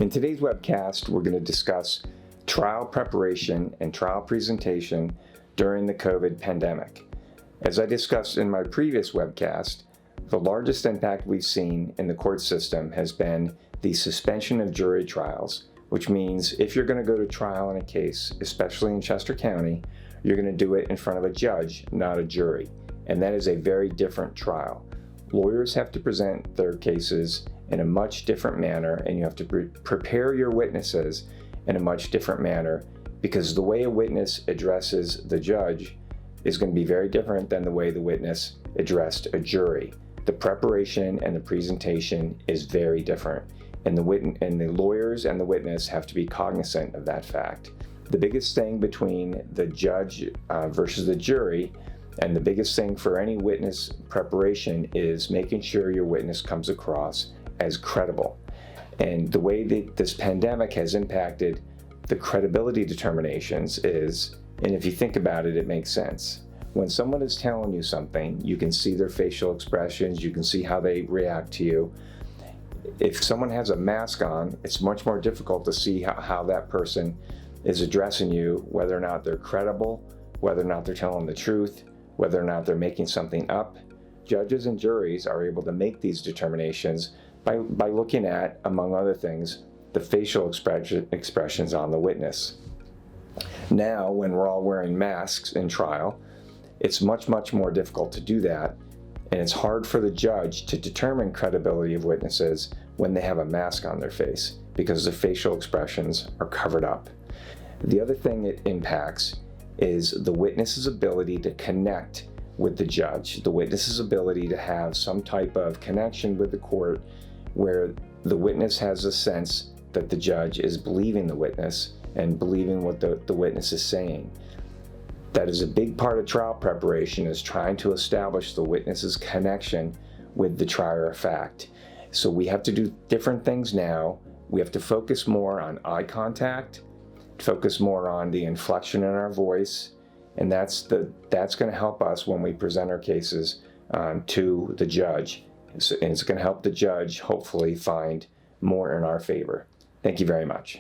In today's webcast, we're going to discuss trial preparation and trial presentation during the COVID pandemic. As I discussed in my previous webcast, the largest impact we've seen in the court system has been the suspension of jury trials, which means if you're going to go to trial in a case, especially in Chester County, you're going to do it in front of a judge, not a jury. And that is a very different trial. Lawyers have to present their cases in a much different manner, and you have to prepare your witnesses in a much different manner, because the way a witness addresses the judge is going to be very different than the way the witness addressed a jury. The preparation and the presentation is very different, and the lawyers and the witness have to be cognizant of that fact. The biggest thing between the judge versus the jury, and the biggest thing for any witness preparation, is making sure your witness comes across as credible. And the way that this pandemic has impacted the credibility determinations is, and if you think about it, it makes sense. When someone is telling you something, you can see their facial expressions, you can see how they react to you. If someone has a mask on, it's much more difficult to see how that person is addressing you, whether or not they're credible, whether or not they're telling the truth, whether or not they're making something up. Judges and juries are able to make these determinations by looking at, among other things, the facial expressions on the witness. Now, when we're all wearing masks in trial, it's much more difficult to do that, and it's hard for the judge to determine credibility of witnesses when they have a mask on their face, because the facial expressions are covered up. The other thing it impacts is the witness's ability to connect with the judge, the witness's ability to have some type of connection with the court where the witness has a sense that the judge is believing the witness and believing what the witness is saying. That is a big part of trial preparation, is trying to establish the witness's connection with the trier of fact. So we have to do different things now. We have to focus more on eye contact, focus more on the inflection in our voice, and that's going to help us when we present our cases to the judge. And it's going to help the judge hopefully find more in our favor. Thank you very much.